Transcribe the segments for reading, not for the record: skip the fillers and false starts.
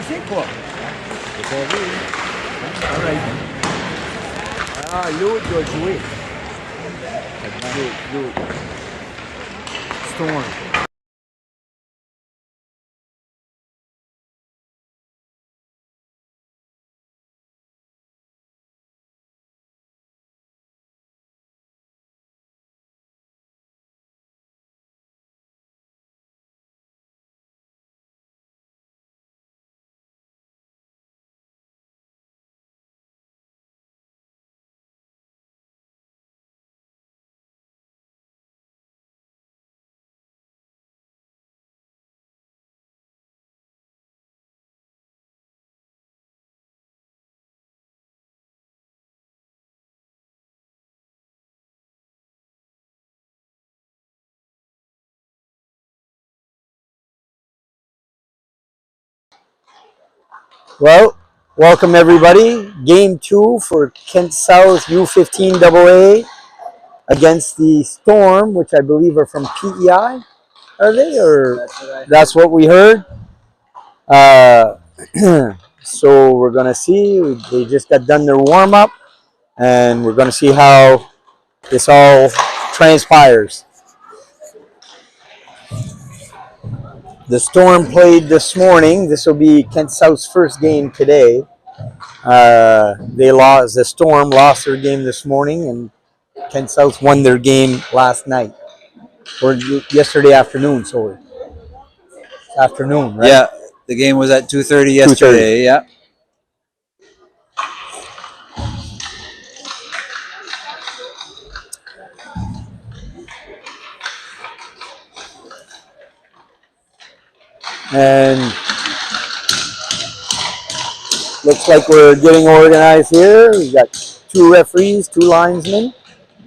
ici, quoi. Alright. Ah, l'autre doit jouer. L'autre. Storm. Well, welcome everybody. Game 2 for Kent South U15AA against the Storm, which I believe are from PEI. Are they? Or that's what we heard. Uh, so we're going to see. They just got done their warm-up, and we're going to see how this all transpires. The Storm played this morning. This will be Kent South's first game today. They lost. The Storm lost their game this morning, and Kent South won their game last night. Or yesterday afternoon, sorry. Afternoon, right? Yeah, the game was at 2:30 2:30. yesterday. Yeah. And looks like we're getting organized here. We've got 2 referees, 2 linesmen.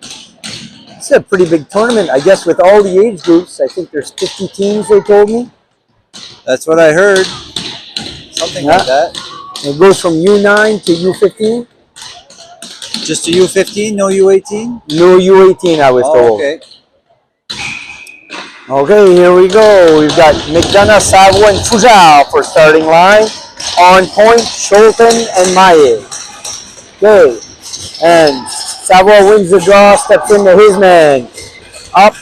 It's a pretty big tournament, I guess, with all the age groups. I think there's 50 teams, they told me. That's what I heard. Something like that. It goes from U9 to U15. Just a U15, no U18? No U18, I was told. Okay. Okay, here we go. We've got McDonough, Savo, and Fujal for starting line. On point, Scholten and Maye. Okay, and Savo wins the draw, steps into his man. Up,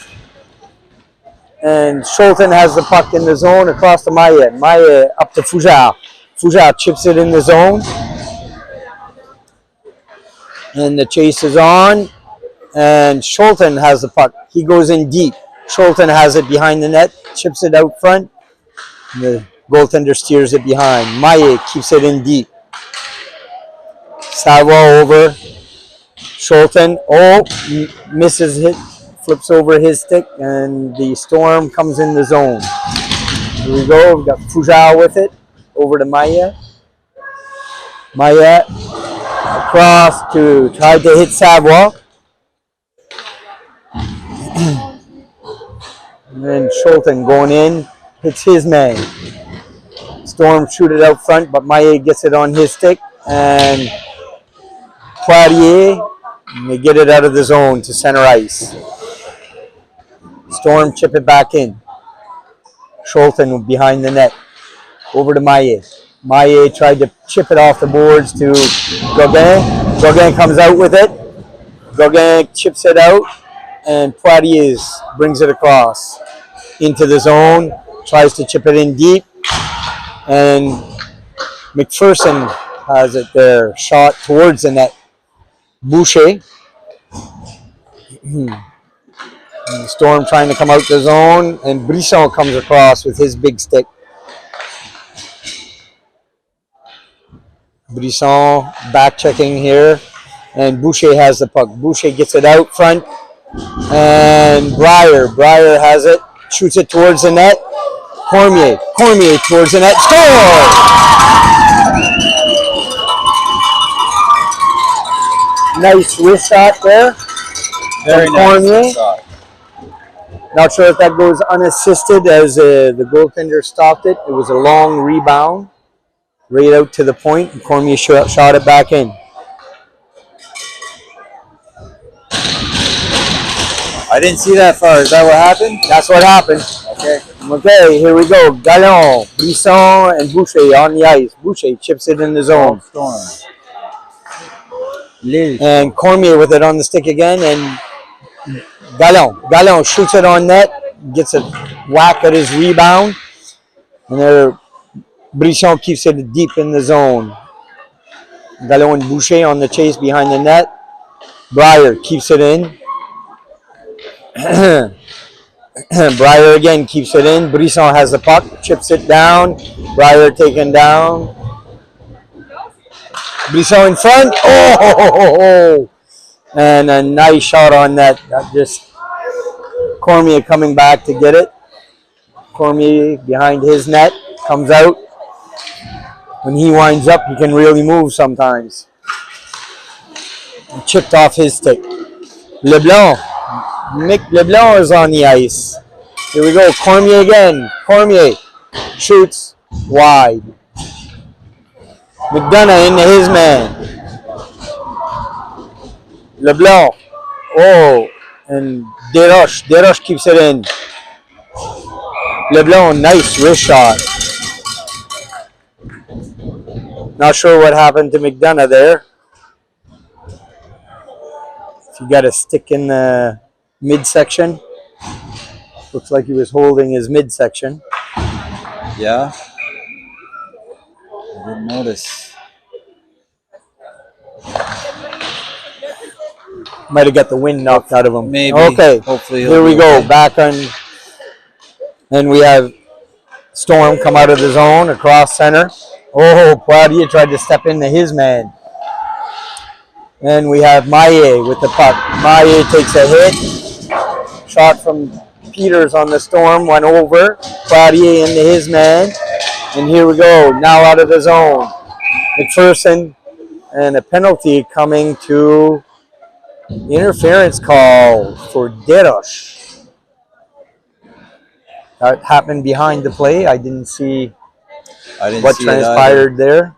and Scholten has the puck in the zone across to Maye. Maye up to Fujal. Fujal chips it in the zone. And the chase is on. And Scholten has the puck. He goes in deep. Scholten has it behind the net, chips it out front. The goaltender steers it behind. Maye keeps it in deep. Savo over. Scholten, misses it, flips over his stick, and the Storm comes in the zone. Here we go. We've got Fujal with it. Over to Maye. Maye across to try to hit Savo. And then Scholten going in, hits his man. Storm shoot it out front, but Maye gets it on his stick. And Poirier, and they get it out of the zone to center ice. Storm chip it back in. Scholten behind the net. Over to Maye. Maye tried to chip it off the boards to Gauguin. Gauguin comes out with it. Gauguin chips it out. And Poirier brings it across into the zone. Tries to chip it in deep. And McPherson has it there. Shot towards the net. Boucher. Storm trying to come out the zone. And Brisson comes across with his big stick. Brisson back checking here. And Boucher has the puck. Boucher gets it out front. And Breyer has it. Shoots it towards the net. Cormier towards the net. Score! Nice wrist shot there. Very nice shot. Not sure if that goes unassisted as the goaltender stopped it. It was a long rebound. Right out to the point. And Cormier shot it back in. I didn't see that far. Is that what happened? That's what happened. Okay, here we go. Gallon, Brisson, and Boucher on the ice. Boucher chips it in the zone. Storm. And Cormier with it on the stick again. And Gallon shoots it on net. Gets a whack at his rebound. And there, Brisson keeps it deep in the zone. Gallon and Boucher on the chase behind the net. Breyer keeps it in. Breyer again keeps it in. Brisson has the puck, chips it down. Breyer taken down. Brisson in front. Oh! And a nice shot on net. That just Cormier coming back to get it. Cormier behind his net comes out. When he winds up, he can really move sometimes. He chipped off his stick. Leblanc. Mick Leblanc is on the ice. Here we go. Cormier again. Cormier shoots wide. McDonough into his man. Leblanc. And Desroches. Desroches keeps it in. Leblanc, nice wrist shot. Not sure what happened to McDonough there. If you got a stick in the midsection. Looks like he was holding his midsection. Yeah. I didn't notice. Might have got the wind knocked out of him. Maybe. Okay. Hopefully Here we go. okay. Back on. And we have Storm come out of the zone across center. Oh, Poirier tried to step into his man. And we have Maillet with the puck. Maillet takes a hit. Shot from Peters on the Storm. Went over. Poirier into his man. And here we go. Now out of the zone. McPherson. And a penalty coming to interference call for Deroche. That happened behind the play. I didn't see what transpired there.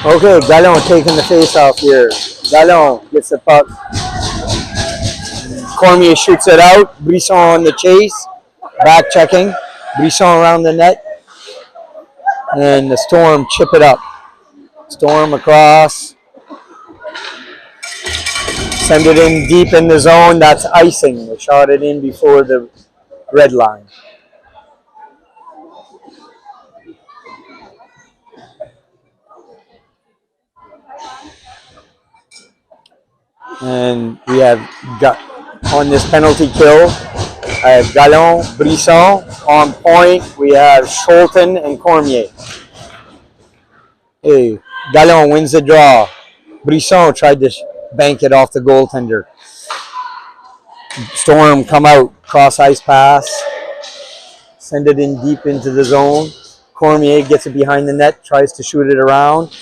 Okay, Gallon taking the face off here. Gallon gets the puck. Cormier shoots it out. Brisson on the chase. Back checking. Brisson around the net. And the Storm chip it up. Storm across. Send it in deep in the zone. That's icing. They shot it in before the red line. And we have got on this penalty kill, Gallon, Brisson on point. We have Scholten and Cormier. Hey, Gallon wins the draw. Brisson tried to bank it off the goaltender. Storm come out, cross ice pass, send it in deep into the zone. Cormier gets it behind the net, tries to shoot it around.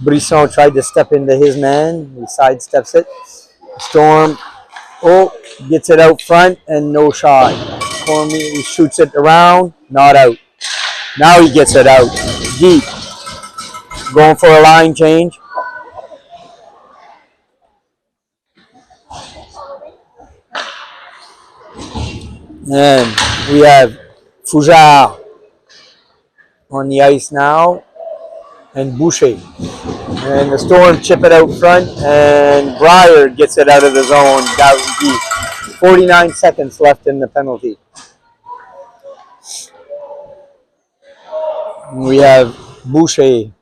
Brisson tried to step into his man. He sidesteps it. Storm, gets it out front and no shot. Cormier shoots it around, not out. Now he gets it out deep. Going for a line change. And we have Fougère on the ice now and Boucher. And the Storm chip it out front, and Breyer gets it out of the zone down deep. 49 seconds left in the penalty. And we have Boucher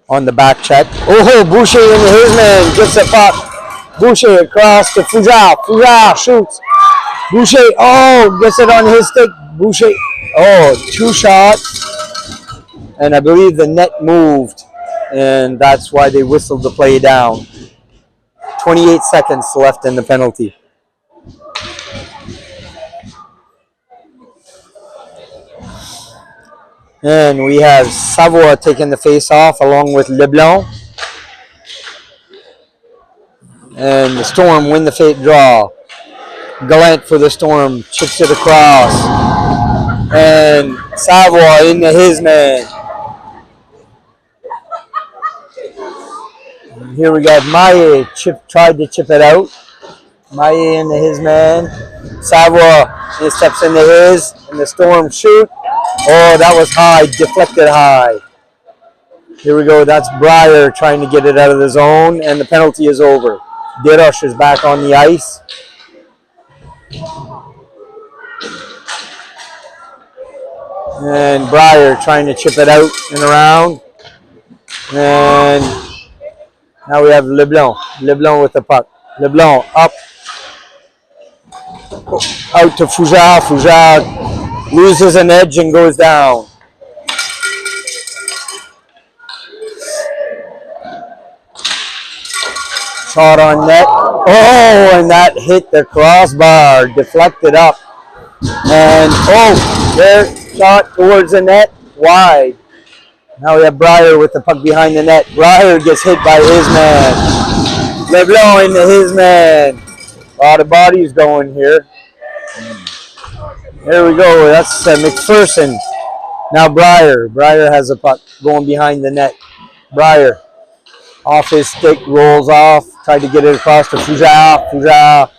on the back check. Oh, Boucher into his man, gets the puck. Boucher across to Fougère. Fougère shoots. Boucher, gets it on his stick. Boucher, two shots. And I believe the net moved, and that's why they whistled the play down. 28 seconds left in the penalty. And we have Savoie taking the face off along with Leblanc. And the Storm win the fake draw. Gallant for the Storm, chips it across. And Savoie into his man. Here we got Maillet tried to chip it out. Maillet into his man. Savoie steps into his, and the Storm shoot. Oh, that was high, deflected high. Here we go, that's Breyer trying to get it out of the zone, and the penalty is over. Deroche is back on the ice. And Breyer trying to chip it out and around. And now we have Leblanc. Leblanc with the puck. Leblanc up. Out to Fougère. Fougère loses an edge and goes down. Shot on net. Oh, and that hit the crossbar. Deflected up. And there, shot towards the net. Wide. Now we have Breyer with the puck behind the net. Breyer gets hit by his man. Leblanc into his man. A lot of bodies going here. There we go. That's McPherson. Now Breyer. Breyer has the puck going behind the net. Breyer off his stick, rolls off. Tried to get it across to Fougère. Fougère.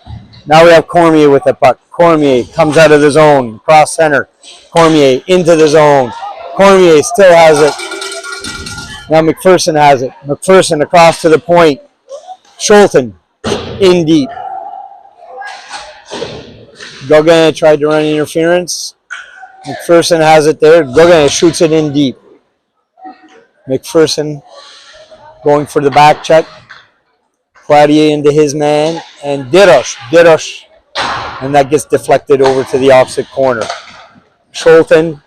Now we have Cormier with the puck. Cormier comes out of the zone. Cross center. Cormier into the zone. Cormier still has it. Now McPherson has it. McPherson across to the point. Scholten in deep. Gauguin tried to run interference. McPherson has it there. Gauguin shoots it in deep. McPherson going for the back check. Poirier into his man. And Dirosh. And that gets deflected over to the opposite corner. Scholten.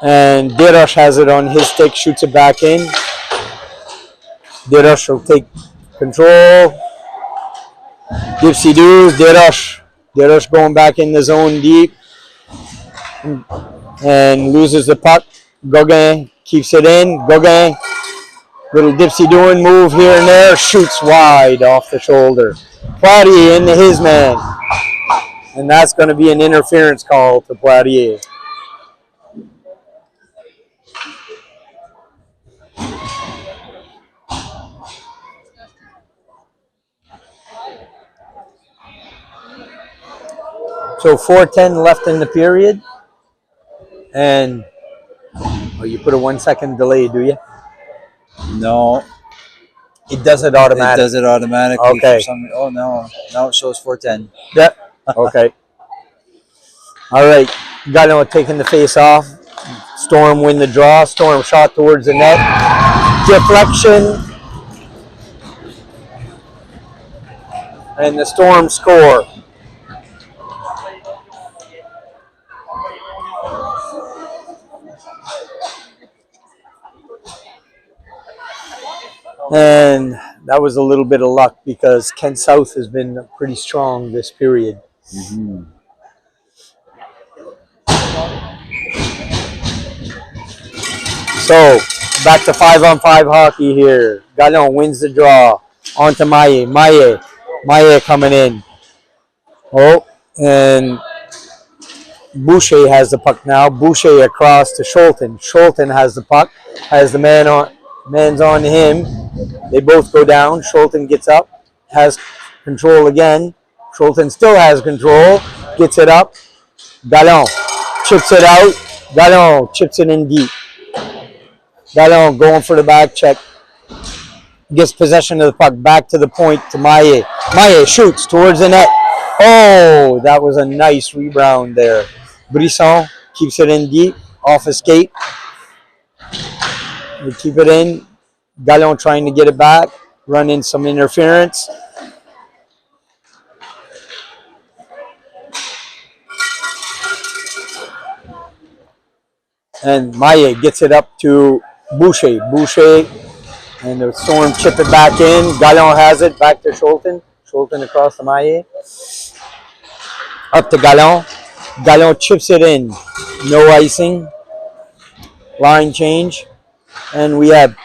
And Dirosh has it on his stick, shoots it back in. Dirosh will take control. Dipsy-doo, Dirosh. Dirosh going back in the zone deep. And loses the puck. Gauguin keeps it in. Gauguin, little dipsy-doing move here and there. Shoots wide off the shoulder. Poirier into his man. And that's going to be an interference call to Poirier. So 4:10 left in the period. And you put a 1 second delay, do you? No. It does it automatically. It does it automatically. Okay. Oh, no. Now it shows 4:10. Yeah. Okay. All right. Gallon taking the face off. Storm win the draw. Storm shot towards the net. Deflection. And the Storm score. And that was a little bit of luck because Kent South has been pretty strong this period. Mm-hmm. So, back to 5-on-5 hockey here. Gallon wins the draw. On to Maye. Maye coming in. Oh, and Boucher has the puck now. Boucher across to Scholten. Scholten has the puck. Has the man's on him. They both go down. Scholten gets up. Has control again. Scholten still has control. Gets it up. Gallon chips it out. Gallon chips it in deep. Gallon going for the back check. Gets possession of the puck. Back to the point to Maye. Maye shoots towards the net. Oh, that was a nice rebound there. Brisson keeps it in deep. Off a skate. They keep it in. Gallon trying to get it back. Run in some interference. And Maye gets it up to Boucher. Boucher and the Storm chip it back in. Gallon has it back to Scholten. Scholten across to Maye. Up to Gallon. Gallon chips it in. No icing. Line change. And we have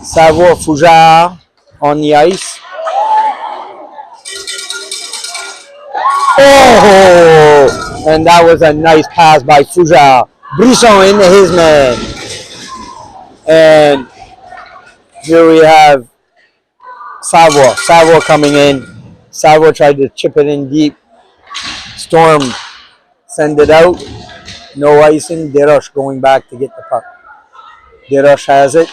Savoie Fougère on the ice. Oh! And that was a nice pass by Fougère. Brisson into his man. And here we have Savoie. Savoie coming in. Savoie tried to chip it in deep. Storm send it out. No icing. Dirosh going back to get the puck. Dirosh has it.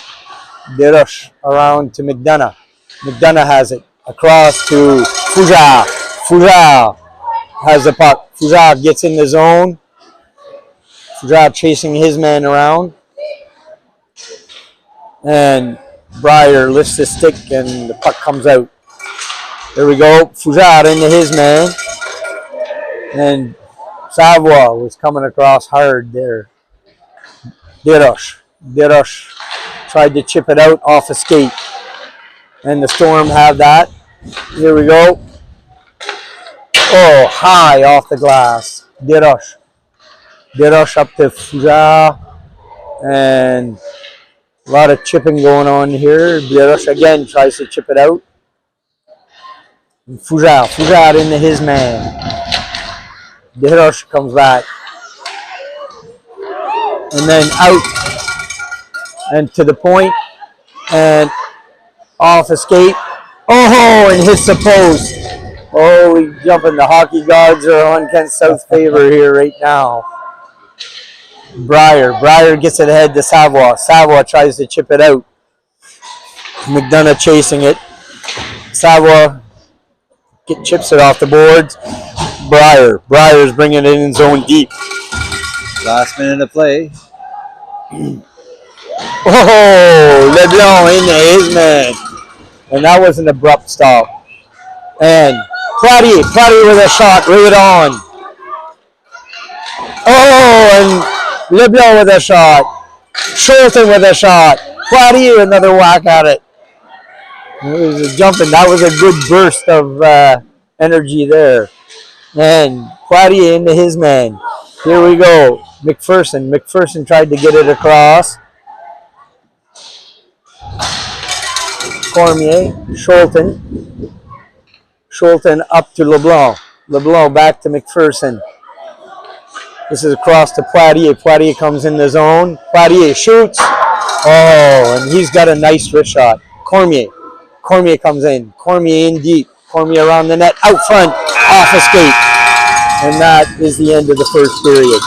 Dirosh around to McDonough. McDonough has it. Across to Fougère. Fougère has the puck. Fougère gets in the zone. Fougère chasing his man around. And Breyer lifts his stick and the puck comes out. There we go. Fougère into his man. And Savoie was coming across hard there. Dirosh tried to chip it out off a skate. And the Storm have that. Here we go. Oh, high off the glass. Dirosh up to Fougère. And a lot of chipping going on here. Dirosh again tries to chip it out. And Fougère into his man. Dirosh comes back. And then out. And to the point. And off a skate. Oh, and hits the post. Oh, we jumping. The hockey gods are on Kent South's favor here right now. Breyer gets it ahead to Savoie. Savoie tries to chip it out. McDonough chasing it. Savoie chips it off the boards. Breyer's bringing it in zone deep. Last minute of play. Oh, LeBlanc in his man. And that was an abrupt stop. And Platier with a shot, right on. Oh, and LeBlanc with a shot. Schulten with a shot. Platier another whack at it. It was a jumping. That was a good burst of energy there. And Platier into his man. Here we go. McPherson tried to get it across. Cormier. Schulten up to LeBlanc. LeBlanc back to McPherson. This is across to Platier. Platier comes in the zone. Platier shoots. Oh, and he's got a nice wrist shot. Cormier comes in. Cormier in deep. Cormier around the net. Out front. Off a skate. And that is the end of the first period.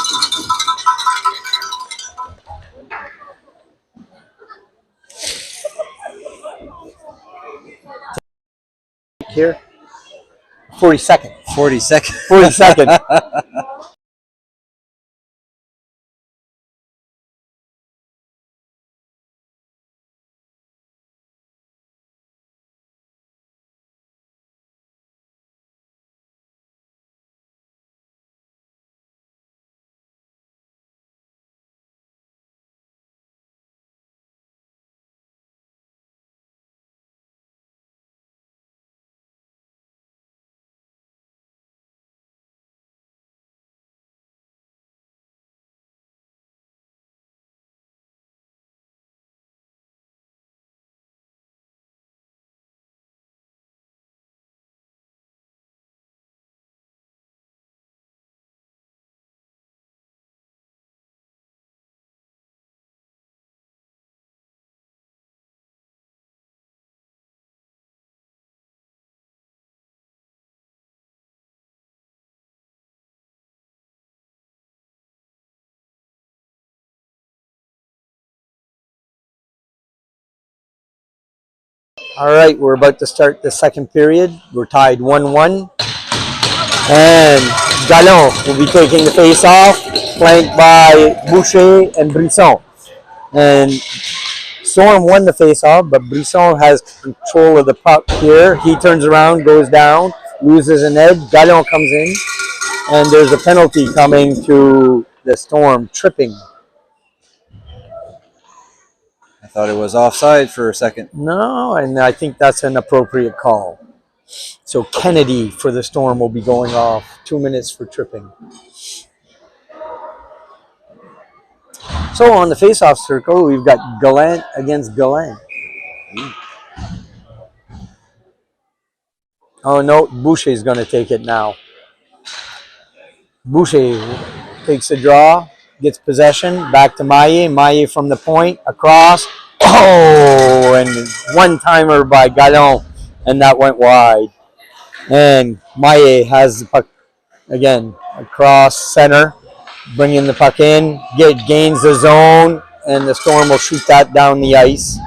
Here. 42nd. 42nd. 42nd. All right, we're about to start the second period. We're tied 1-1. And Gallon will be taking the face off, flanked by Boucher and Brisson. And Storm won the face off, but Brisson has control of the puck here. He turns around, goes down, loses an edge. Gallon comes in, and there's a penalty coming to the Storm, tripping. I thought it was offside for a second. No, and I think that's an appropriate call. So Kennedy for the Storm will be going off. 2 minutes for tripping. So on the face-off circle, we've got Gallant against Gallant. Oh no, Boucher's going to take it now. Boucher takes a draw, gets possession, back to Maillet. Maillet from the point, across. Oh, and one-timer by Gallon, and that went wide. And Maillet has the puck again across center, bringing the puck in, gains the zone, and the Storm will shoot that down the ice.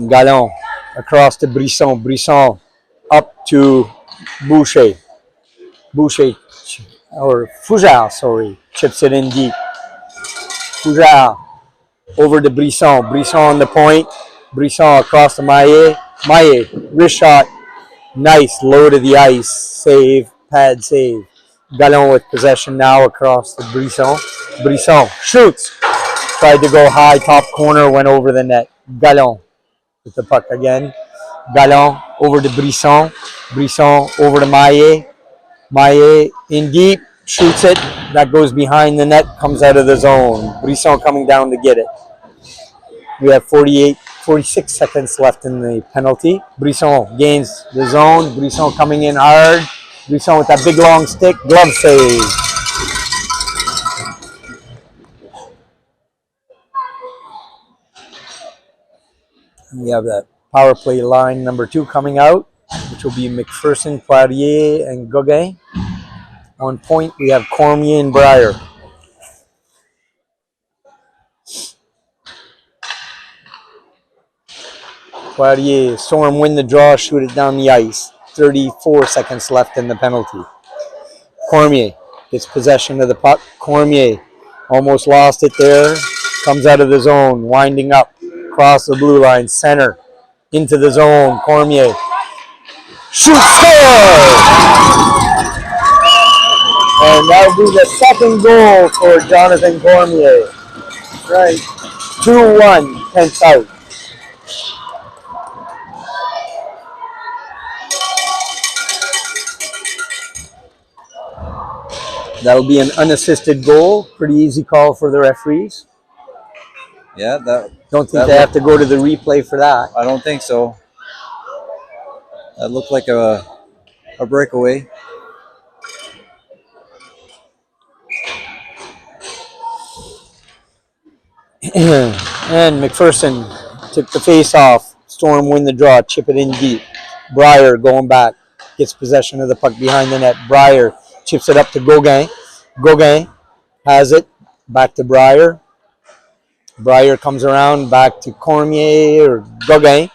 Gallon across to Brisson. Brisson up to Boucher. Boucher, or Fougère, sorry, chips it in deep. Fougère over to Brisson. Brisson on the point. Brisson across to Maillet. Maillet, wrist shot. Nice, low to the ice. Save, pad save. Gallon with possession now across to Brisson. Brisson shoots. Tried to go high, top corner, went over the net. Gallon with the puck again. Gallon over to Brisson. Brisson over to Maillet. Maillet in deep, shoots it. That goes behind the net, comes out of the zone. Brisson coming down to get it. We have 46 seconds left in the penalty. Brisson gains the zone. Brisson coming in hard. Brisson with that big long stick. Glove save. We have that power play line number 2 coming out, which will be McPherson, Platier, and Gauguin. On point, we have Cormier and Breyer. Poirier, Storm win the draw, shoot it down the ice. 34 seconds left in the penalty. Cormier gets possession of the puck. Cormier almost lost it there. Comes out of the zone, winding up, across the blue line, center, into the zone. Cormier shoots, score! And that'll be the second goal for Jonathan Cormier. Right. 2-1, Kent out. That'll be an unassisted goal. Pretty easy call for the referees. Yeah, Don't think they have to go to the replay for that. I don't think so. That looked like a breakaway. And McPherson took the face off. Storm win the draw, chip it in deep. Breyer going back, gets possession of the puck behind the net. Breyer chips it up to Gauguin. Gauguin has it, back to Breyer. Breyer comes around, back to Cormier or Gauguin.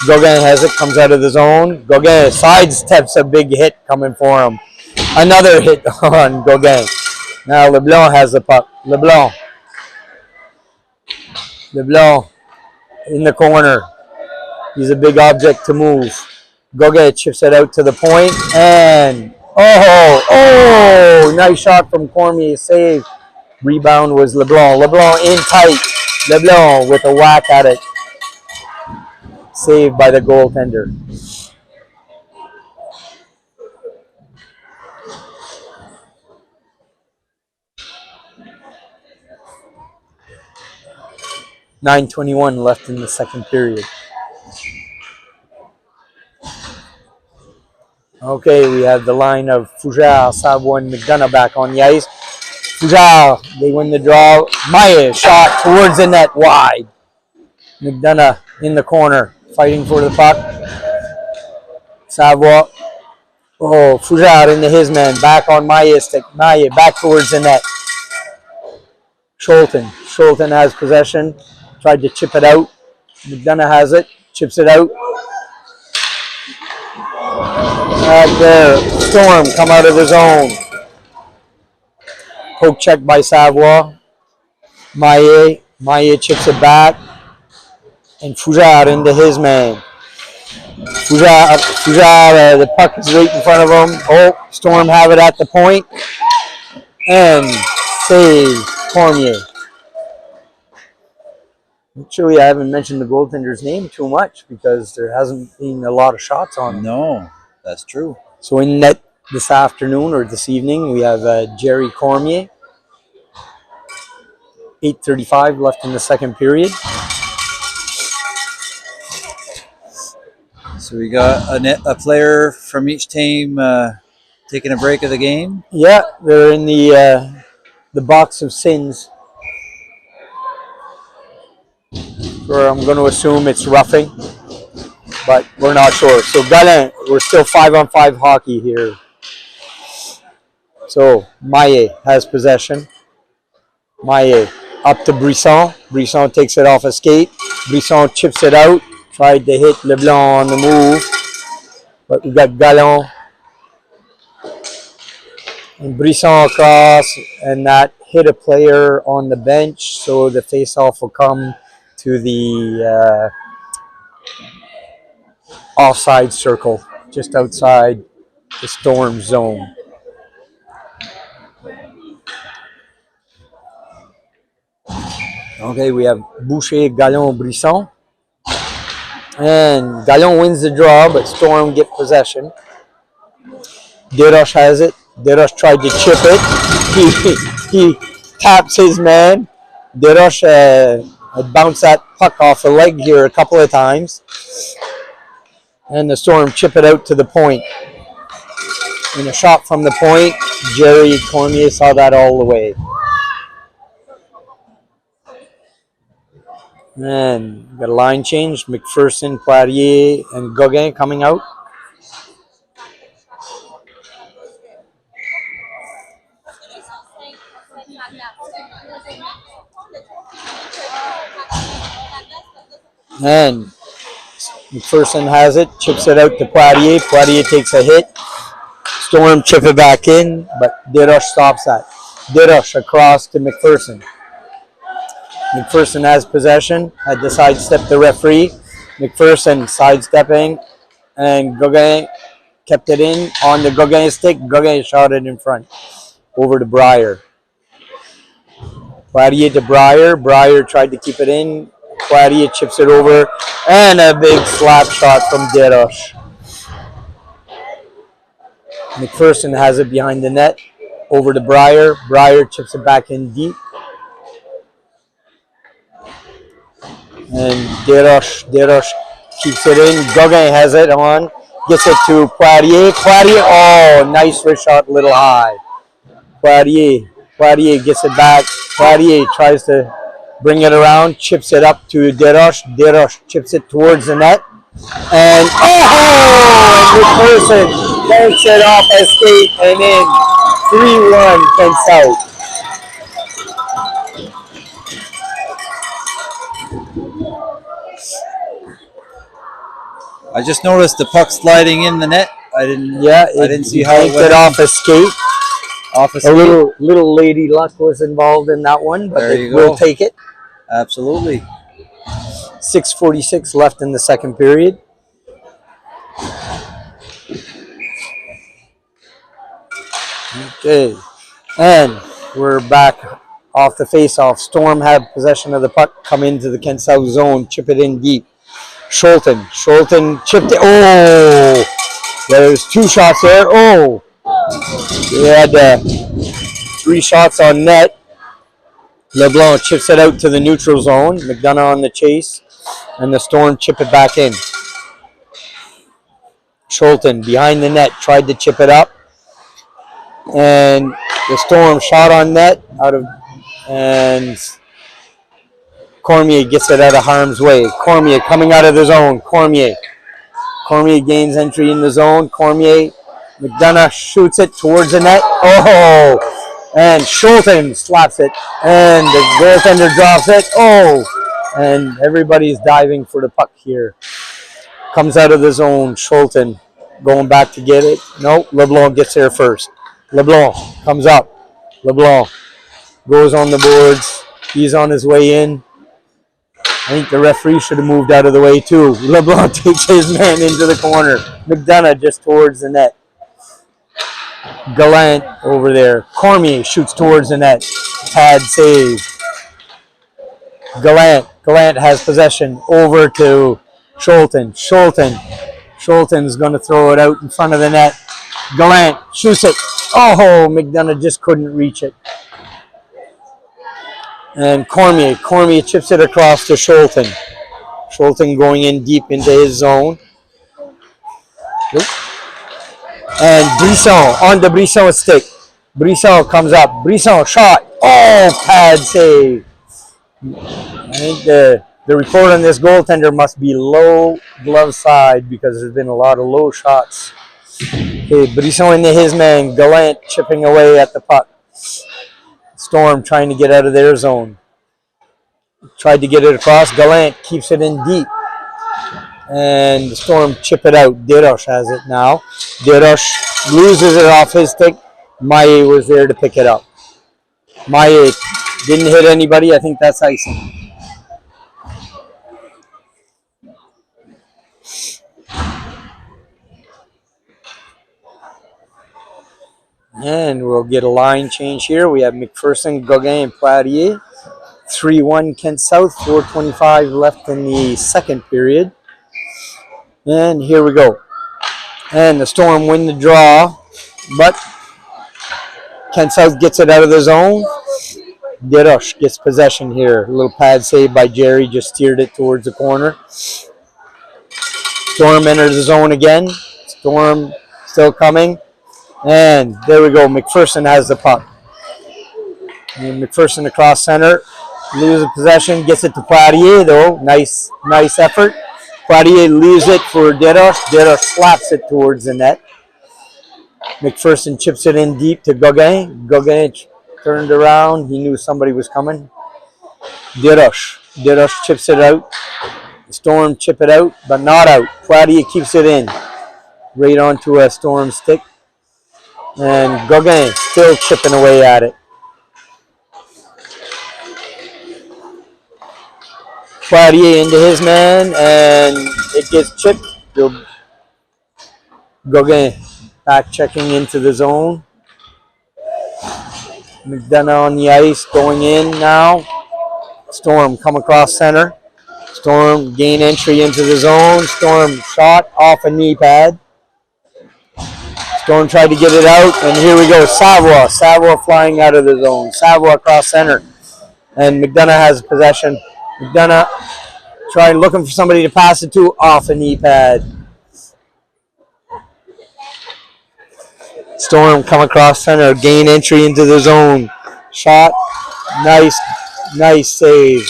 Gauguin has it, comes out of the zone. Gauguin sidesteps a big hit coming for him. Another hit on Gauguin. Now LeBlanc has the puck. LeBlanc in the corner. He's a big object to move. Gauguin chips it out to the point, and nice shot from Cormier, save. Rebound was LeBlanc. LeBlanc in tight. LeBlanc with a whack at it. Saved by the goaltender. .9:21 left in the second period. Okay, we have the line of Fougère, Savoie, and McDonough back on the ice. Fougère, they win the draw. Maillet shot towards the net, wide. McDonough in the corner, fighting for the puck. Savoie. Fougère into his man, back on Maillet's stick. Maillet back towards the net. Scholten has possession. Tried to chip it out. McDonough has it. Chips it out. Right there. Storm come out of the zone. Poke check by Savoie. Maillet chips it back. And Fougère into his man. Fougère, the puck is right in front of him. Storm have it at the point. And save Cormier. Actually, I haven't mentioned the goaltender's name too much because there hasn't been a lot of shots on him. No, that's true. So in net this afternoon or this evening, we have Jerry Cormier. 8:35 left in the second period. So we got a player from each team taking a break of the game. Yeah, they're in the box of sins. Or I'm going to assume it's roughing, but we're not sure. So Galin, we're still 5-on-5 hockey here. So Maillet has possession. Maillet up to Brisson. Brisson takes it off a skate. Brisson chips it out. Tried to hit LeBlanc on the move, but we got Galon and Brisson across, and that hit a player on the bench, so the face-off will come to the offside circle, just outside the Storm zone. Okay, we have Boucher, Galon, Brisson. And Galon wins the draw, but Storm get possession. Desroches has it. Desroches tried to chip it. He taps his man. Desroches had bounced that puck off the leg here a couple of times. And the Storm chip it out to the point. And a shot from the point. Jerry Cormier saw that all the way. And got a line change. McPherson, Poirier, and Gauguin coming out. And McPherson has it, chips it out to Poirier. Poirier takes a hit. Storm chip it back in, but Deroche stops that. Deroche across to McPherson. McPherson has possession, had to sidestep the referee. McPherson sidestepping, and Gauguin kept it in on the Gauguin stick. Gauguin shot it in front over to Breyer. Poirier to Breyer. Breyer tried to keep it in. Poirier chips it over, and a big slap shot from Deroche. McPherson has it behind the net. Over to Breyer. Breyer chips it back in deep. And Deroche keeps it in. Gauguin has it on. Gets it to Poirier. Poirier, oh, nice wrist shot, a little high. Poirier gets it back. Poirier tries to bring it around, chips it up to Deroche. Deroche chips it towards the net. And oh! McPherson banks it off a skate and in. 3-1 Kent South. I just noticed the puck sliding in the net. I didn't see how it went off a skate. Off a skate. A little lady luck was involved in that one, but we'll take it. Absolutely. 6:46 left in the second period. Okay, and we're back off the face-off. Storm had possession of the puck, come into the Kent South zone, chip it in deep. Scholten chipped it. Oh, there's two shots there. Oh, they had 3 shots on net. LeBlanc chips it out to the neutral zone. McDonough on the chase, and the Storm chip it back in. Scholten behind the net tried to chip it up, and the Storm shot on net and Cormier gets it out of harm's way. Cormier coming out of the zone. Cormier gains entry in the zone. Cormier, McDonough shoots it towards the net. Oh, and Scholten slaps it, and the goaltender drops it. Oh, and everybody's diving for the puck here. Comes out of the zone. Scholten going back to get it. No, LeBlanc gets there first. LeBlanc comes up. LeBlanc goes on the boards. He's on his way in. I think the referee should have moved out of the way too. LeBlanc takes his man into the corner. McDonough just towards the net. Gallant over there. Cormier shoots towards the net. Pad save. Gallant has possession over to Scholten. Scholten's going to throw it out in front of the net. Gallant shoots it. Oh, McDonough just couldn't reach it. And Cormier chips it across to Scholten. Scholten going in deep into his zone. And Brisson on the Brisson stick. Brisson comes up. Brisson shot. Oh, pad save. I think the report on this goaltender must be low glove side because there's been a lot of low shots. Okay, Brisson into his man. Gallant chipping away at the puck. Storm trying to get out of their zone. Tried to get it across. Gallant keeps it in deep. And the Storm chip it out. Deroche has it now. Deroche loses it off his stick. Maillet was there to pick it up. Maillet didn't hit anybody. I think that's icing. And we'll get a line change here. We have McPherson, Gauguin, and Poirier. 3-1 Kent South. 4:25 left in the second period. And here we go. And the Storm win the draw, but Kent South gets it out of the zone. Deroche gets possession here. A little pad save by Jerry, just steered it towards the corner. Storm enters the zone again. Storm still coming. And there we go. McPherson has the puck. And McPherson across center. Loses possession. Gets it to Poirier, though. Nice effort. Poirier leaves it for Deroche. Deroche slaps it towards the net. McPherson chips it in deep to Gauguin. Gauguin turned around. He knew somebody was coming. Deroche chips it out. Storm chip it out, but not out. Poirier keeps it in. Right onto a Storm stick. And Gauguin still chipping away at it. Poirier into his man, and it gets chipped. Gauguin back checking into the zone. McDonough on the ice, going in now. Storm come across center. Storm gain entry into the zone. Storm shot off a knee pad. Storm tried to get it out, and here we go. Savoie. Savoie flying out of the zone. Savoie across center. And McDonough has possession. McDonough looking for somebody to pass it to, off a knee pad. Storm come across center, gain entry into the zone. Shot, nice save.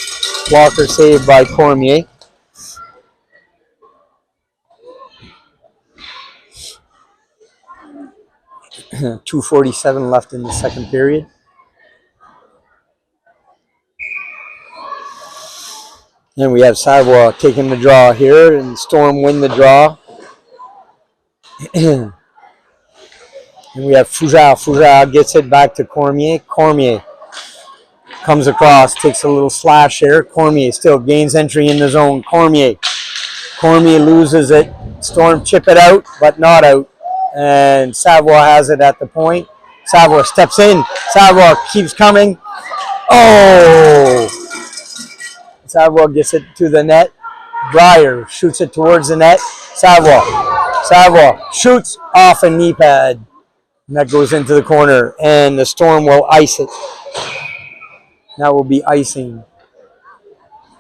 Walker saved by Cormier. 2:47 left in the second period. And we have Savoie taking the draw here, and Storm win the draw. And we have Fougère. Fougère gets it back to Cormier. Cormier comes across, takes a little slash here. Cormier still gains entry in the zone. Cormier loses it. Storm chip it out, but not out. And Savoie has it at the point. Savoie steps in. Savoie keeps coming. Oh! Savoie gets it to the net. Breyer shoots it towards the net. Savoie shoots off a knee pad. And that goes into the corner. And the Storm will ice it. That will be icing.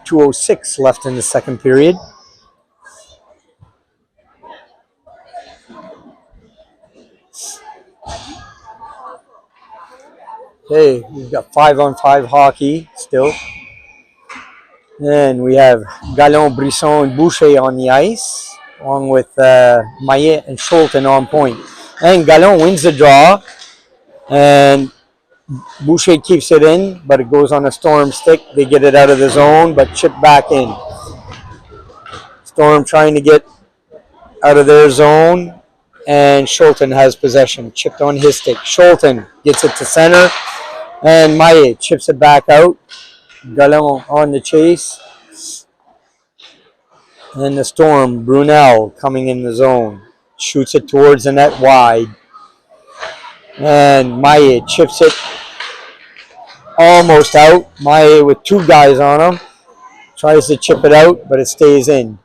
2:06 left in the second period. Okay, we've got 5-on-5 hockey still. And we have Gallon, Brisson, and Boucher on the ice, along with Maillet and Scholten on point. And Gallon wins the draw, and Boucher keeps it in, but it goes on a Storm stick. They get it out of the zone, but chipped back in. Storm trying to get out of their zone, and Scholten has possession, chipped on his stick. Scholten gets it to center, and Maillet chips it back out. Gallon on the chase. And the Storm, Brunel coming in the zone. Shoots it towards the net wide. And Maillet chips it almost out. Maillet with two guys on him. Tries to chip it out, but it stays in.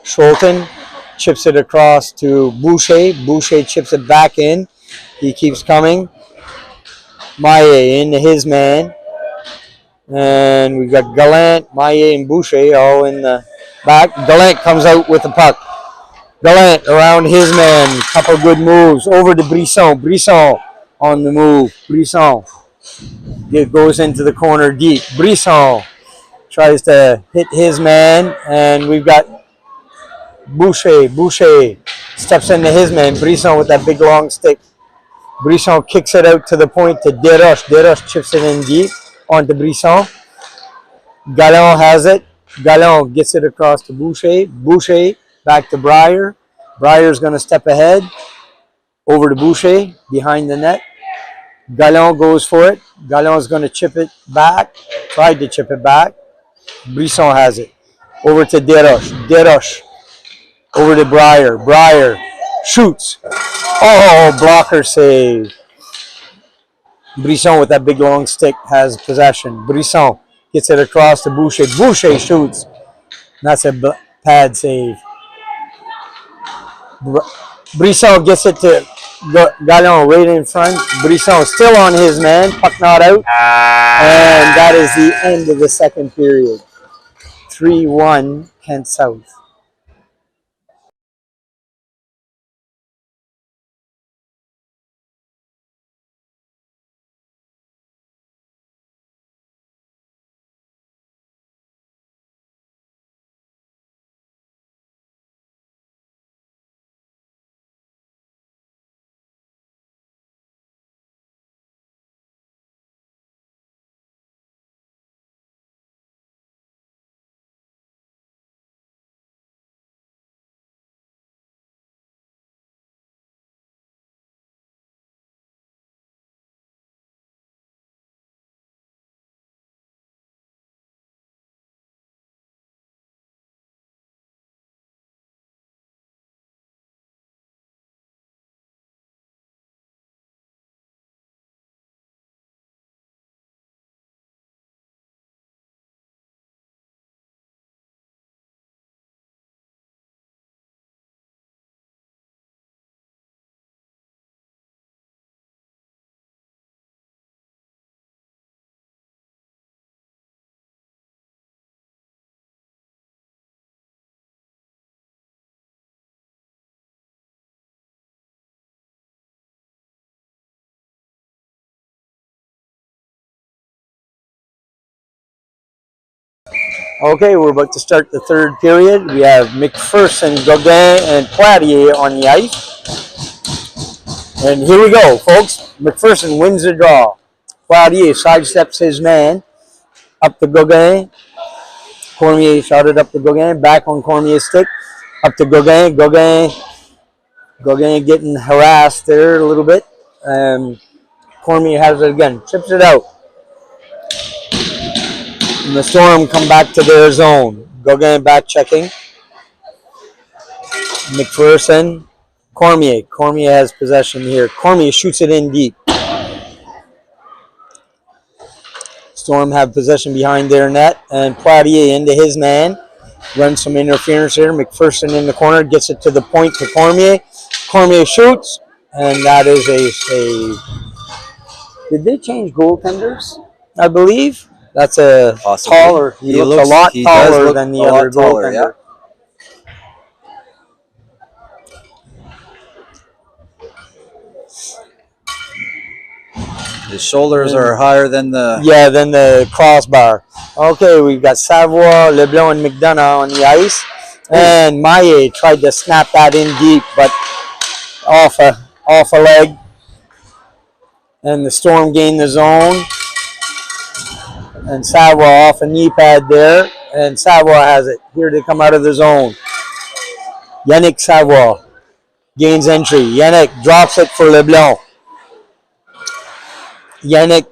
Scholten chips it across to Boucher. Boucher chips it back in. He keeps coming. Maillet into his man. And we've got Gallant, Maillet, and Boucher all in the back. Gallant comes out with the puck. Gallant around his man. Couple good moves. Over to Brisson. Brisson on the move. Brisson goes into the corner deep. Brisson tries to hit his man. And we've got Boucher. Boucher steps into his man. Brisson with that big long stick. Brisson kicks it out to the point to Desroches. Desroches chips it in deep onto Brisson. Gallon has it. Gallon gets it across to Boucher. Boucher back to Breyer. Breyer's going to step ahead. Over to Boucher behind the net. Gallon goes for it. Gallon's going to chip it back. Tried to chip it back. Brisson has it. Over to Desroches. Desroches over to Breyer. Breyer shoots. Oh, blocker save. Brisson with that big long stick has possession. Brisson gets it across to Boucher. Boucher shoots. That's a pad save. Brisson gets it to Gallon right in front. Brisson still on his man. Puck not out. And that is the end of the second period. 3-1 Kent South. Okay, we're about to start the third period. We have McPherson, Gauguin, and Poirier on the ice. And here we go, folks. McPherson wins the draw. Poirier sidesteps his man up to Gauguin. Cormier shot it up to Gauguin. Back on Cormier's stick. Up to Gauguin. Gauguin getting harassed there a little bit. Cormier has it again. Chips it out. And the Storm come back to their zone. Gauguin back checking. McPherson. Cormier. Cormier has possession here. Cormier shoots it in deep. Storm have possession behind their net. And Poirier into his man. Runs some interference here. McPherson in the corner. Gets it to the point to Cormier. Cormier shoots. And that is a save. Did they change goaltenders? I believe. That's a Possibly. taller. He looks a lot taller than the other goaltender. Yeah. His shoulders are higher than the crossbar. Okay, we've got Savoie, Leblanc, and McDonough on the ice. And Maillet tried to snap that in deep, but off a leg. And the Storm gained the zone. And Savoie off a knee pad there. And Savoie has it. Here they come out of the zone. Yannick Savoie gains entry. Yannick drops it for Leblanc. Yannick,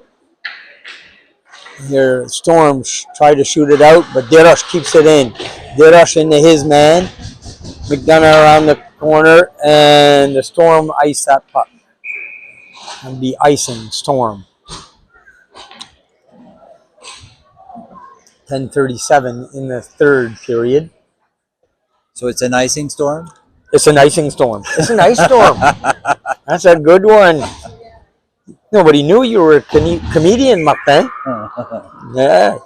here, Storm try to shoot it out, but Desroches keeps it in. Desroches into his man. McDonough around the corner, and the Storm ice that puck. And the icing Storm. 10:37 in the third period. So it's an icing Storm? It's an icing Storm. It's an ice storm. That's a good one. Nobody knew you were a comedian, Martin. Yeah.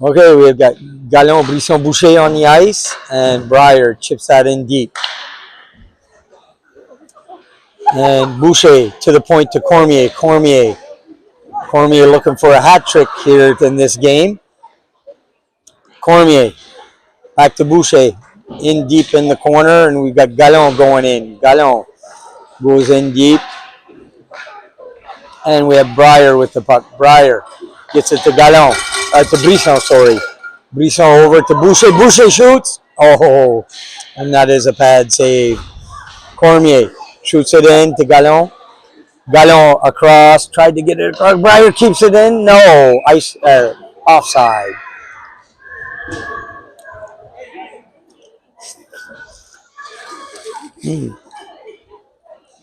Okay, we've got Gallon, Brisson, Boucher on the ice, and Breyer chips that in deep. And Boucher to the point to Cormier. Cormier looking for a hat trick here in this game. Cormier back to Boucher, in deep in the corner, and we've got Gallon going in. Gallon goes in deep. And we have Breyer with the puck. Breyer gets it to Gallon. To Brisson, sorry. Brisson over to Boucher. Boucher shoots. Oh, and that is a pad save. Cormier shoots it in to Gallon. Gallon across. Tried to get it across. Breyer keeps it in. No. Offside.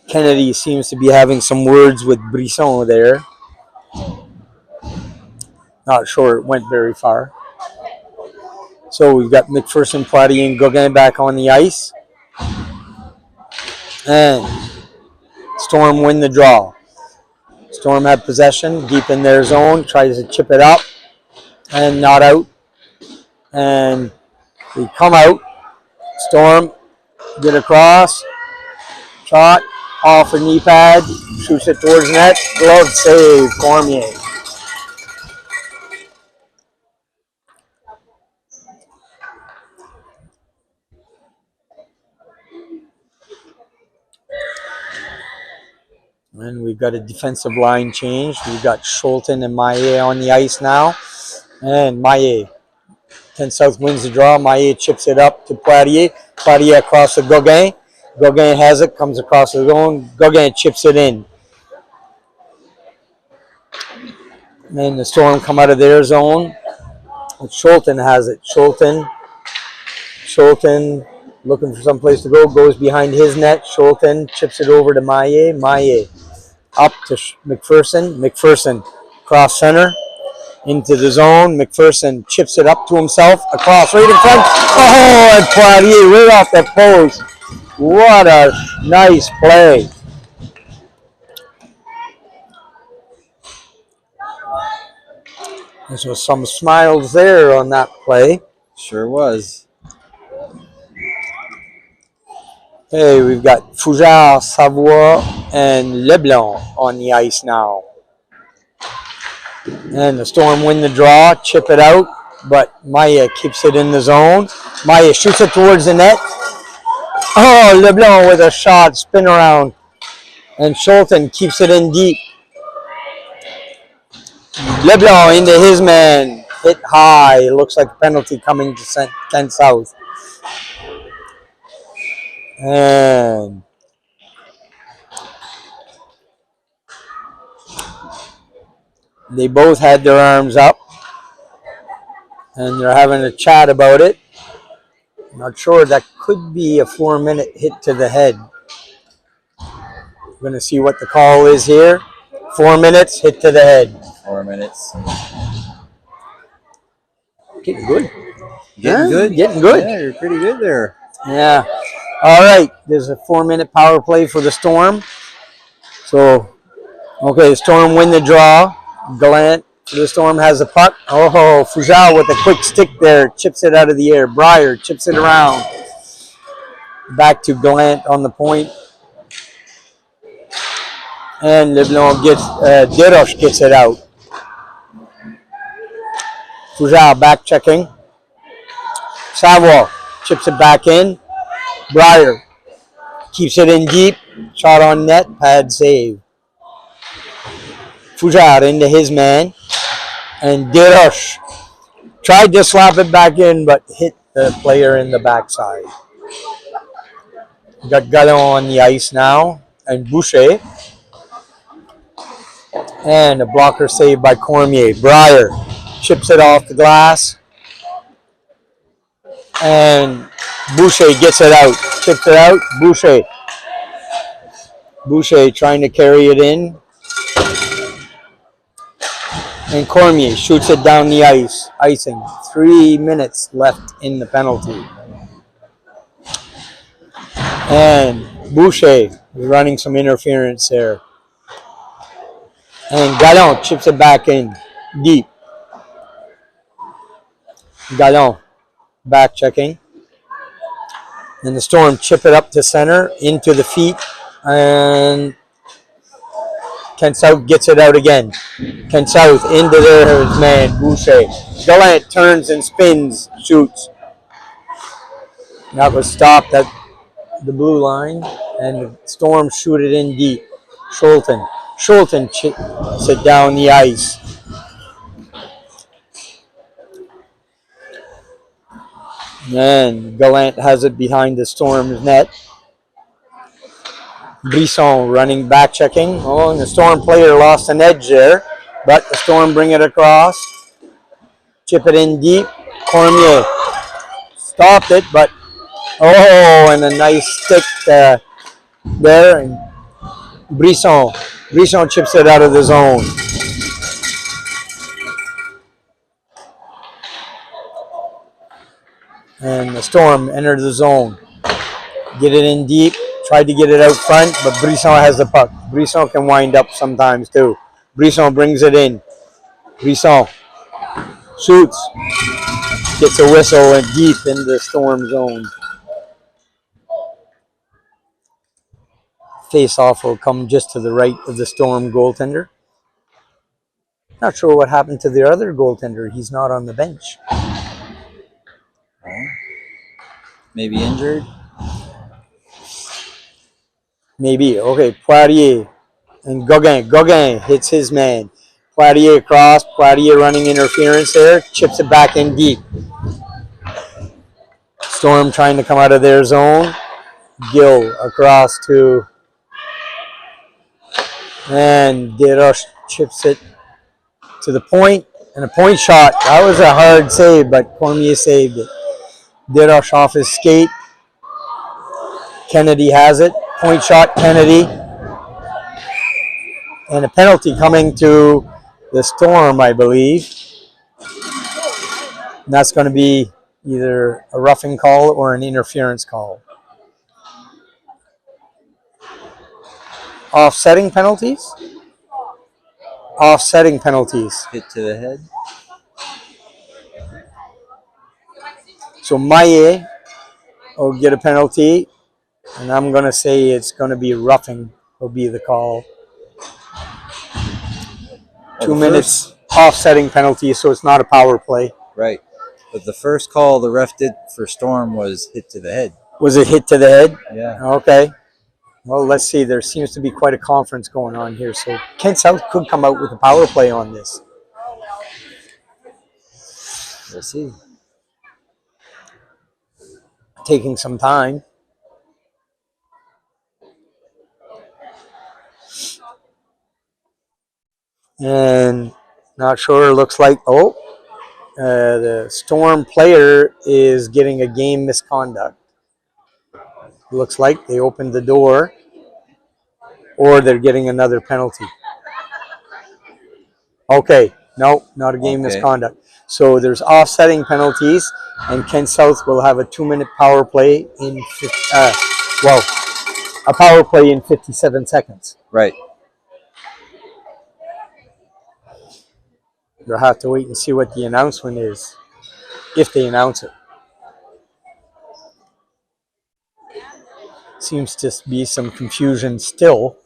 Kennedy seems to be having some words with Brisson there. Not sure it went very far. So we've got McPherson, Poirier, and Gauguin back on the ice. And Storm win the draw. Storm had possession deep in their zone. Tries to chip it up. And not out. And they come out. Storm get across. Shot. Off a knee pad, shoots it towards net, glove save, Cormier. And we've got a defensive line change. We've got Scholten and Maillet on the ice now. And Maillet, 10 South wins the draw. Maillet chips it up to Poirier. Poirier across to Gauguin. Gauguin has it, comes across the zone. Gauguin chips it in. And the Storm come out of their zone. Scholten has it. Scholten looking for some place to go. Goes behind his net. Scholten chips it over to Maillet. Maillet up to McPherson. McPherson cross center into the zone. McPherson chips it up to himself. Across right in front. Oh, and Poirier right off the post. What a nice play. There was some smiles there on that play. Sure was. Hey, we've got Fougère, Savoie, and Leblanc on the ice now. And the Storm win the draw, chip it out. but Maya keeps it in the zone. Maya shoots it towards the net. Oh, LeBlanc with a shot, spin around. And Schulten keeps it in deep. LeBlanc into his man. Hit high. It looks like a penalty coming to Kent South. And they both had their arms up. And they're having a chat about it. Not sure. That could be a 4-minute hit to the head. We're going to see what the call is here. 4 minutes, hit to the head. 4 minutes. Getting good. Getting good? Getting good. Yeah, you're pretty good there. Yeah. All right. There's a 4-minute power play for the Storm. So, okay, the Storm win the draw. Gallant for the Storm has the puck. Oh, Fujal with a quick stick there. Chips it out of the air. Breyer chips it around. Back to Gallant on the point. And LeBlanc gets, Deroche gets it out. Fujal back checking. Savoie chips it back in. Breyer keeps it in deep. Shot on net. Pad save. Fujal into his man. And Deroche tried to slap it back in, but hit the player in the backside. Got Gallon on the ice now. And Boucher. And a blocker saved by Cormier. Breyer chips it off the glass. And Boucher gets it out. Chips it out. Boucher. Boucher trying to carry it in. And Cormier shoots it down the ice. Icing. 3 minutes left in the penalty. And Boucher is running some interference there. And Gallon chips it back in deep. Gallon back checking. And the Storm chip it up to center into the feet. And Kent South gets it out again. Kent South into their man, Boucher. Gallant turns and spins, shoots. That was stopped at the blue line. And the Storm shoot it in deep. Schulten chips it down the ice. And Gallant has it behind the Storm's net. Brisson running back checking. Oh, and the Storm player lost an edge there. But the Storm bring it across. Chip it in deep. Cormier stopped it, but oh, and a nice stick there. And Brisson chips it out of the zone. And the Storm enter the zone. Get it in deep. Tried to get it out front, but Brisson has the puck. Brisson can wind up sometimes too. Brisson brings it in. Brisson shoots. Gets a whistle and deep in the Storm zone. Face-off will come just to the right of the Storm goaltender. Not sure what happened to the other goaltender. He's not on the bench. Maybe injured? Maybe. Okay, Poirier and Gauguin. Gauguin hits his man. Poirier across. Poirier running interference there. Chips it back in deep. Storm trying to come out of their zone. Gill across to... And Deroche chips it to the point. And a point shot. That was a hard save, but Cormier saved it. Deroche off his skate. Kennedy has it. Point shot, Kennedy. And a penalty coming to the Storm, I believe. And that's going to be either a roughing call or an interference call. Offsetting penalties? Offsetting penalties. Hit to the head. So Maillet will get a penalty. And I'm going to say it's going to be roughing will be the call. 2 minutes offsetting penalty, so it's not a power play. Right. But the first call the ref did for Storm was hit to the head. Was it hit to the head? Yeah. Okay. Well, let's see. There seems to be quite a conference going on here. So Kent South could come out with a power play on this. We'll see. Taking some time. And not sure. Looks like, the Storm player is getting a game misconduct. Looks like they opened the door, or they're getting another penalty. Okay, no, not a game misconduct. So there's offsetting penalties, and Kent South will have a 2-minute power play in, a power play in 57 seconds. Right. You'll have to wait and see what the announcement is, if they announce it. Seems to be some confusion still.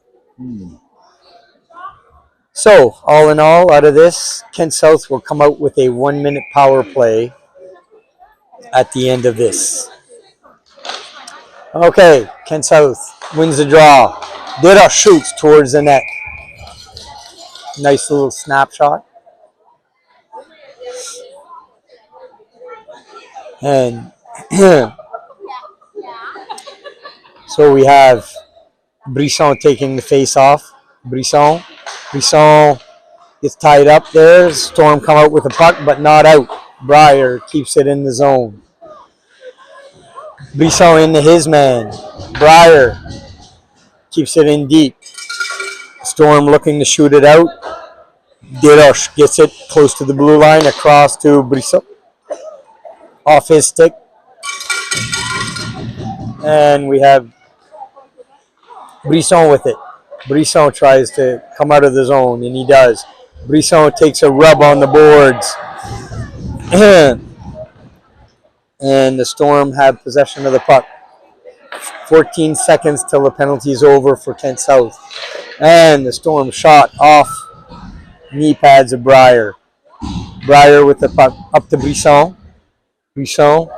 So, all in all, out of this, Kent South will come out with a 1-minute power play at the end of this. Okay, Kent South wins the draw. Dira shoots towards the net. Nice little snapshot. And so we have Brisson taking the face off. Brisson gets tied up there. Storm come out with a puck, but not out. Breyer keeps it in the zone. Brisson into his man. Breyer keeps it in deep. Storm looking to shoot it out. Deroche gets it close to the blue line, across to Brisson. Off his stick. And we have Brisson with it. Brisson tries to come out of the zone, and he does. Brisson takes a rub on the boards. And the Storm have possession of the puck. 14 seconds till the penalty is over for Kent South. And the Storm shot off knee pads of Breyer. Breyer with the puck up to Brisson. Brisson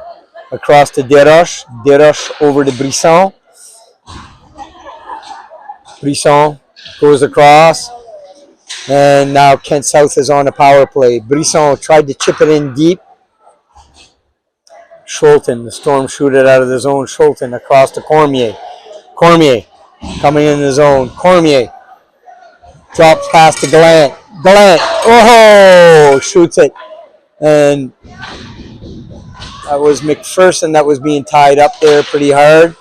across to Deroche. Deroche over to Brisson. Brisson goes across. And now Kent South is on a power play. Brisson tried to chip it in deep. Schulten, the Storm shoot it out of the zone. Schulten across to Cormier. Cormier coming in the zone. Cormier drops past to Gallant. Gallant, shoots it. And that was McPherson that was being tied up there pretty hard.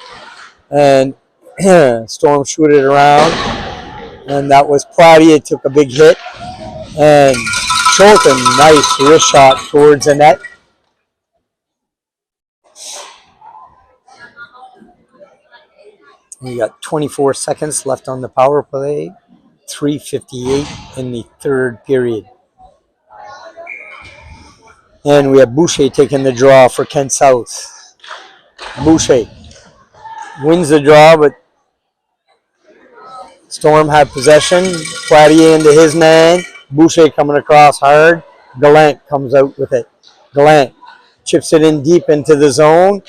And Storm shoot it around. And that was Platty. It took a big hit. And Schulten, nice wrist shot towards the net. We got 24 seconds left on the power play. 3:58 in the third period. And we have Boucher taking the draw for Kent South. Boucher wins the draw, but Storm have possession. Platty into his man. Boucher coming across hard. Gallant comes out with it. Gallant chips it in deep into the zone.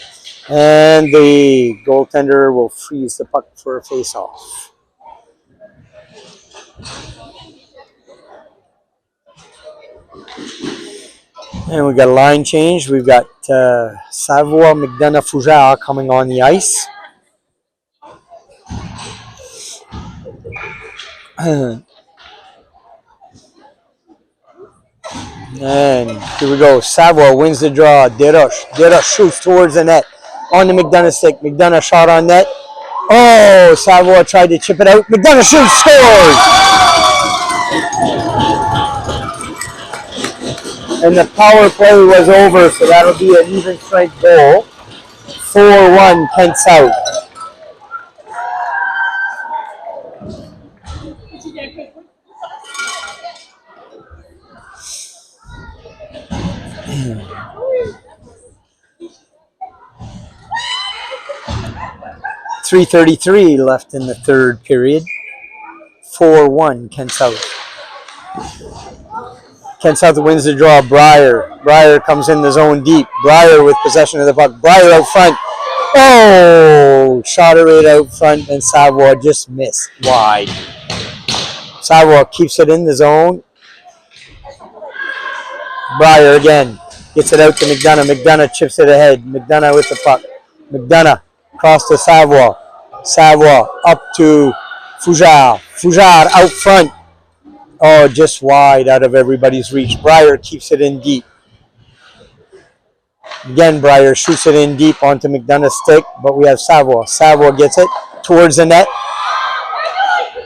And the goaltender will freeze the puck for a face-off. And we got a line change. We've got Savoie, McDonough, Fougère coming on the ice. And here we go. Savoie wins the draw. Deroche shoots towards the net. On the McDonough stick. McDonough shot on net. Oh, Savoie tried to chip it out. McDonough shoots, scores! And the power play was over, so that'll be an even strength goal. 4-1 Kent South. .333 left in the third period. 4-1 Kent South. Kent South wins the draw. Breyer Breyer comes in the zone deep. Breyer with possession of the puck. Breyer out front. Oh, shot it right out front, and Savoie just missed wide. Savoie keeps it in the zone. Breyer again gets it out to McDonough. McDonough chips it ahead. McDonough with the puck. McDonough across to Savoie. Savoie up to Fougère. Fougère out front. Oh, just wide out of everybody's reach. Breyer keeps it in deep. Again, Breyer shoots it in deep onto McDonough's stick, but we have Savoie. Savoie gets it towards the net.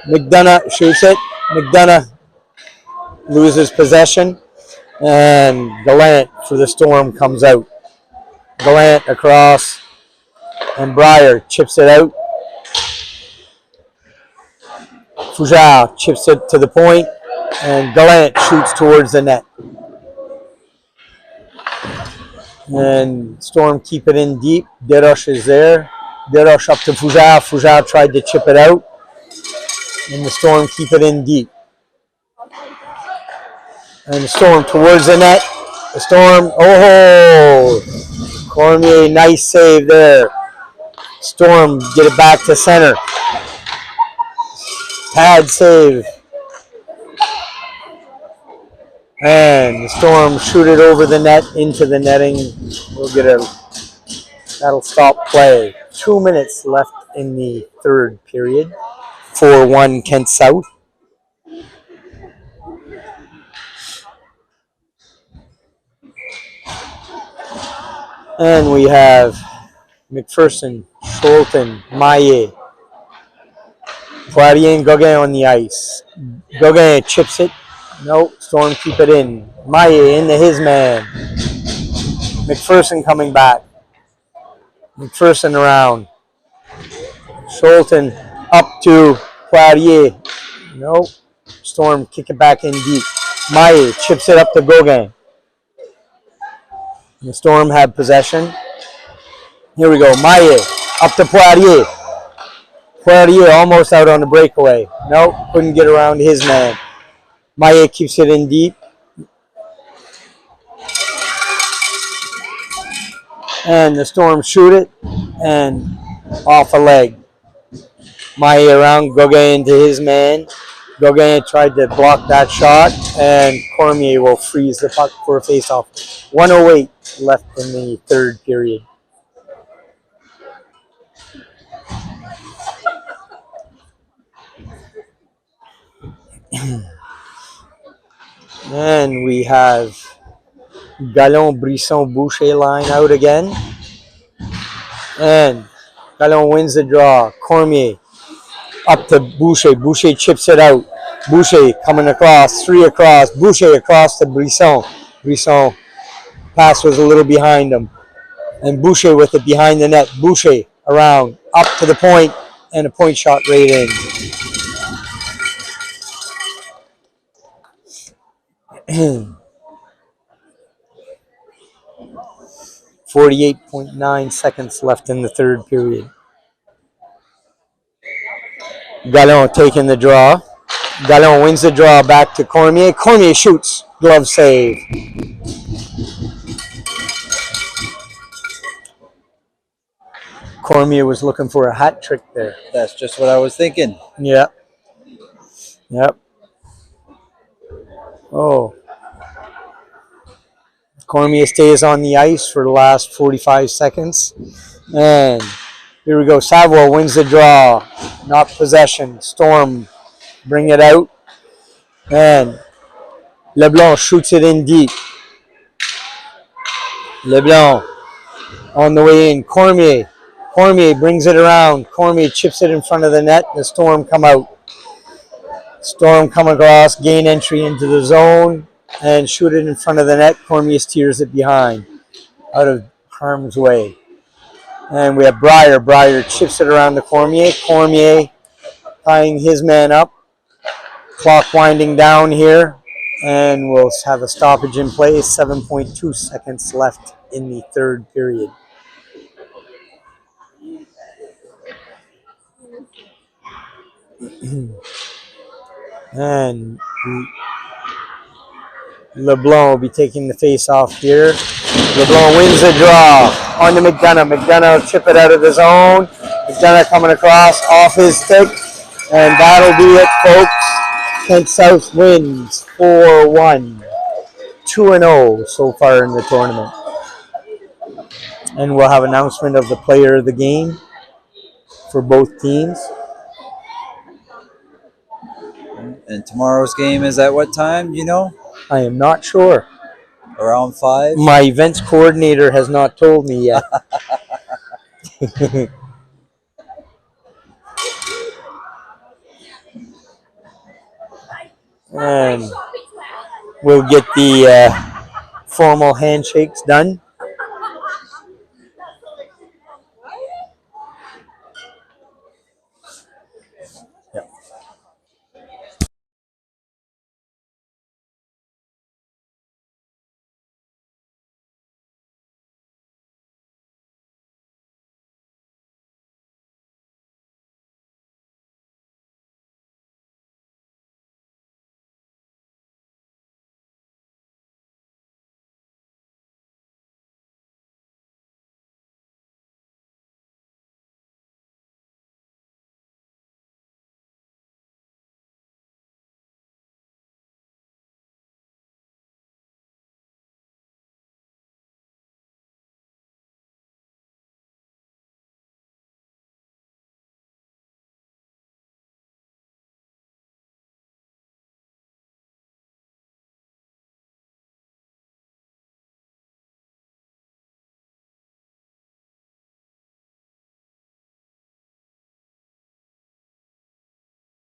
McDonough shoots it. McDonough loses possession, and Gallant for the Storm comes out. Gallant across, and Breyer chips it out. Fougère chips it to the point, and Gallant shoots towards the net. And Storm keep it in deep. Desroches is there. Desroches up to Fougère. Fougère tried to chip it out. And the Storm keep it in deep. And the Storm towards the net. The Storm, oh! Cormier, nice save there. Storm get it back to center. Pad save. And the Storm shoot it over the net into the netting. We'll get that'll stop play. 2 minutes left in the third period. 4-1 Kent South. And we have McPherson, Scholten, Maillet, Poirier and Gauguin on the ice. Gauguin chips it. Nope, Storm keep it in. Maillet into his man. McPherson coming back. McPherson around. Scholten up to Poirier. Nope. Storm kick it back in deep. Maillet chips it up to Gauguin. The Storm had possession. Here we go. Maillet up to Poirier. Poirier almost out on the breakaway. Nope, couldn't get around his man. Maillet keeps it in deep. And the Storm shoot it. And off a leg. Maillet around. Gauguin into his man. Gauguin tried to block that shot. And Cormier will freeze the puck for a faceoff. 1:08 left in the third period. And we have Gallon, Brisson, Boucher line out again. And Gallon wins the draw. Cormier up to Boucher. Boucher chips it out. Boucher coming across, 3 across. Boucher across to Brisson. Brisson pass was a little behind him. And Boucher with it behind the net. Boucher around, up to the point, and a point shot right in. 48.9 seconds left in the third period. Gallon taking the draw. Gallon wins the draw back to Cormier. Cormier shoots. Glove save. Cormier was looking for a hat trick there. That's just what I was thinking. Yep. Yep. Oh. Cormier stays on the ice for the last 45 seconds. And here we go. Savoie wins the draw. Not possession. Storm bring it out. And LeBlanc shoots it in deep. LeBlanc on the way in. Cormier. Cormier brings it around. Cormier chips it in front of the net. The Storm come out. Storm come across, gain entry into the zone, and shoot it in front of the net. Cormier steers it behind, out of harm's way. And we have Breyer. Breyer chips it around to Cormier. Cormier tying his man up. Clock winding down here, and we'll have a stoppage in place. 7.2 seconds left in the third period. And LeBlanc will be taking the face off here. LeBlanc wins the draw. On to McDonough. McDonough will chip it out of the zone. McDonough coming across off his stick. And that'll be it, folks. Kent South wins 4-1. 2-0 so far in the tournament. And we'll have announcement of the player of the game for both teams. And tomorrow's game is at what time? You know, I am not sure. around 5. My events coordinator has not told me yet. And we'll get the formal handshakes done.